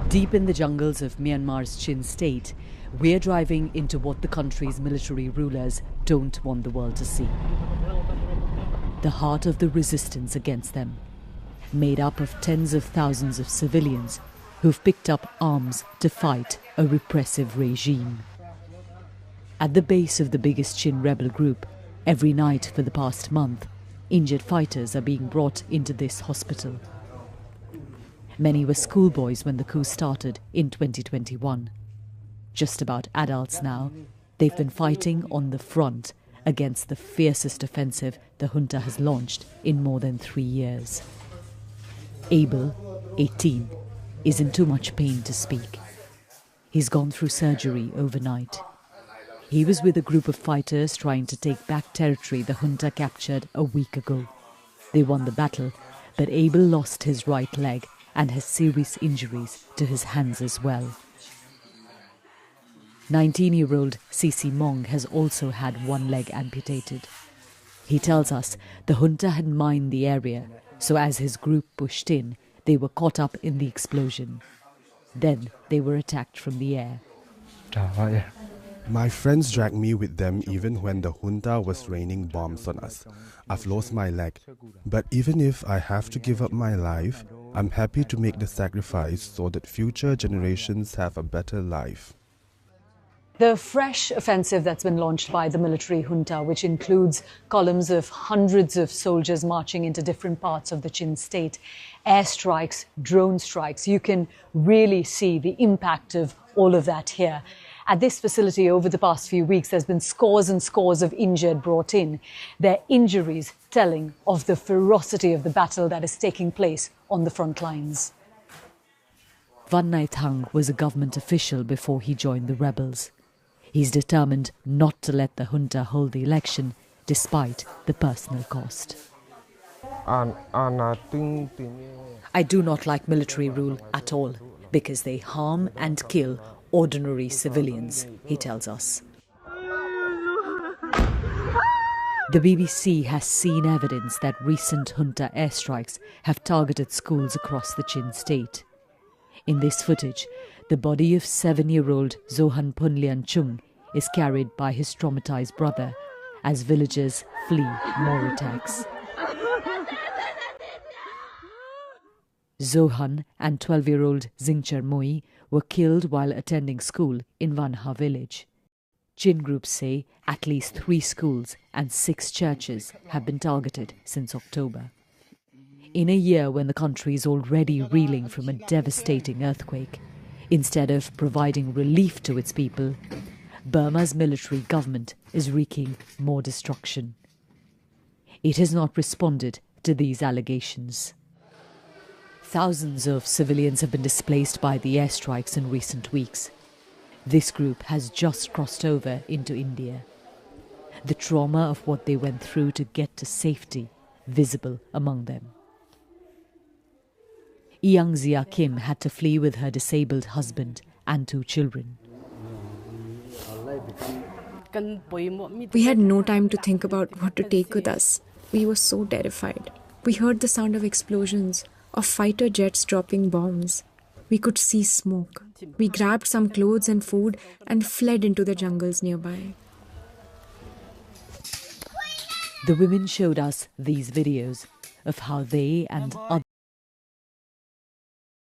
Deep in the jungles of Myanmar's Chin state, we're driving into what the country's military rulers don't want the world to see. The heart of the resistance against them, made up of tens of thousands of civilians who've picked up arms to fight a repressive regime. At the base of the biggest Chin rebel group, every night for the past month, injured fighters are being brought into this hospital. Many were schoolboys when the coup started in 2021. Just about adults now, they've been fighting on the front against the fiercest offensive the junta has launched in more than 3 years. Abel, 18, is in too much pain to speak. He's gone through surgery overnight. He was with a group of fighters trying to take back territory the junta captured a week ago. They won the battle, but Abel lost his right leg and has serious injuries to his hands as well. 19-year-old Sisi Mong has also had one leg amputated. He tells us the junta had mined the area, so as his group pushed in, they were caught up in the explosion. Then they were attacked from the air. My friends dragged me with them even when the junta was raining bombs on us. I've lost my leg. But even if I have to give up my life, I'm happy to make the sacrifice so that future generations have a better life. The fresh offensive that's been launched by the military junta, which includes columns of hundreds of soldiers marching into different parts of the Chin state, airstrikes, drone strikes, you can really see the impact of all of that here. At this facility over the past few weeks, there's been scores and scores of injured brought in. Their injuries telling of the ferocity of the battle that is taking place on the front lines. Van Nai Thang was a government official before he joined the rebels. He's determined not to let the junta hold the election, despite the personal cost. I do not like military rule at all, because they harm and kill ordinary civilians, he tells us. The BBC has seen evidence that recent junta airstrikes have targeted schools across the Chin state. In this footage, the body of 7-year-old Zohan Punlian Chung is carried by his traumatized brother as villagers flee more attacks. Zohan and 12-year-old Zingcher Mui were killed while attending school in Vanha village. Chin groups say at least 3 schools and 6 churches have been targeted since October. In a year when the country is already reeling from a devastating earthquake, instead of providing relief to its people, Burma's military government is wreaking more destruction. It has not responded to these allegations. Thousands of civilians have been displaced by the airstrikes in recent weeks. This group has just crossed over into India. The trauma of what they went through to get to safety visible among them. Yang Zia Kim had to flee with her disabled husband and 2 children. We had no time to think about what to take with us. We were so terrified. We heard the sound of explosions, of fighter jets dropping bombs. We could see smoke. We grabbed some clothes and food and fled into the jungles nearby. The women showed us these videos of how they and others